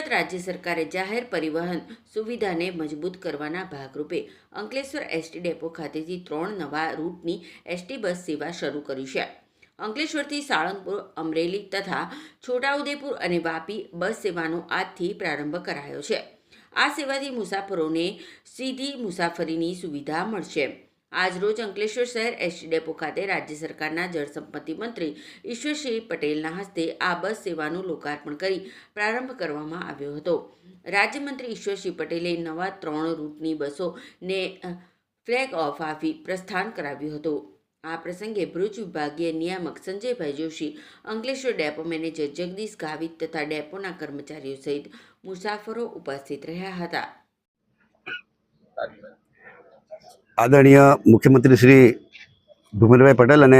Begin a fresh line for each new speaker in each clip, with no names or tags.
રાજ્ય સરકારે જાહેર પરિવહન સુવિધાને મજબૂત કરવાના ભાગરૂપે અંકલેશ્વર એસટી ડેપો ખાતેથી 3 નવા રૂટની એસટી બસ સેવા શરૂ કરી છે। અંકલેશ્વરથી સાળંગપુર, અમરેલી તથા છોટાઉદેપુર અને વાપી બસ સેવાનો આજથી પ્રારંભ કરાયો છે। આ સેવાથી મુસાફરોને સીધી મુસાફરીની સુવિધા મળશે। આજરોજ અંકલેશ્વર શહેર એસટી ડેપો ખાતે રાજ્ય સરકારના જળસંપત્તિ મંત્રી ઈશ્વરસિંહ પટેલના હસ્તે આ બસ સેવાનું લોકાર્પણ કરી પ્રારંભ કરવામાં આવ્યો હતો। રાજ્યમંત્રી ઈશ્વરસિંહ પટેલે નવા 3 રૂટની બસોને ફ્લેગ ઓફ આપી પ્રસ્થાન કરાવ્યું હતું। આ પ્રસંગે ભરૂચ વિભાગીય નિયામક સંજયભાઈ જોશી, અંકલેશ્વર ડેપો મેનેજર જગદીશ ગાવિત તથા ડેપોના કર્મચારીઓ સહિત મુસાફરો ઉપસ્થિત રહ્યા હતા।
आदरणीय मुख्यमंत्री श्री भूपेन्द्रभाई पटेल और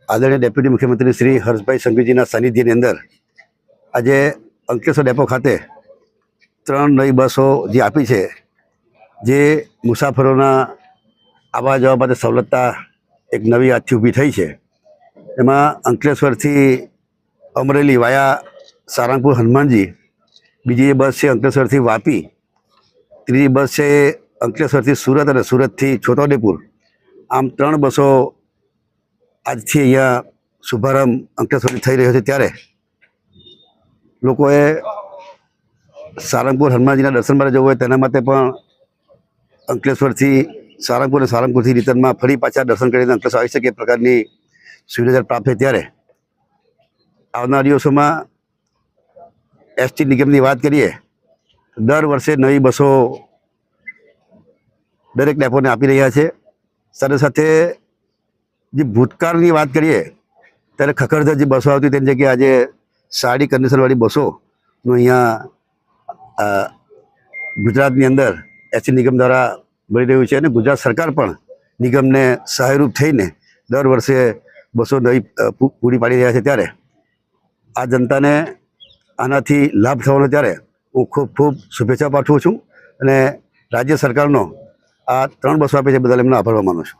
आदरणीय डेप्यूटी मुख्यमंत्री श्री हर्षभाई संघवीजीना सानिध्यनी अंदर आज अंकलेश्वर डेपो खाते 3 नवी बसों जे आपी है, जे मुसाफरोना आवा जवा माटे सवलतता एक नवी आजथी ऊभी थई छे। एमां अंकलेश्वरथी अमरेली वाया सारंगपुर हनुमानजी, बीजी बस है अंकलेश्वरथी वापी, तीजी बस है अंकलेश्वरथी सूरत और सूरतथी छोटाउदेपुर। आम 3 बसों आजथी अहींया शुभारंभ अंकलेश्वरथी थई रह्यो छे। त्यारे लोकोए सारंगपुर हनुमानजीना दर्शन माटे जवुं होय तेना माटे पण अंकलेश्वरथी सारंगपुर अने सारंगपुरथी रिटर्नमां फरी पाछा दर्शन करीने अंकलेश्वर આવી શકે એ પ્રકારની સુવિધા પ્રાપ્ત થાય। ત્યારે આવનાર દિવસોમાં એસટી નિગમની વાત કરીએ, દર વર્ષે નવી બસો दरेक डेपो ने आपी रह्या छे। साथे साथे जे भूतकाळनी वात करीए त्यारे खखरधर जे बसो आवती तेनी जग्याए आजे सारी कंडीशनवाળી बसोनुं अहींया गुजरातनी अंदर एसटी निगम द्वारा मळी रह्युं छे। अने गुजरात सरकार पण निगमने सहायरूप थईने दर वर्षे बसो नवी पूरी पाडी रह्या छे। त्यारे आ जनताने आनाथी लाभ थवानो त्यारे हूँ खूब खूब शुभेच्छा पाठवुं छुं। अने राज्य सरकारनो आ 3 बसों आपी छे बदल एमनो आभार मानु छुं।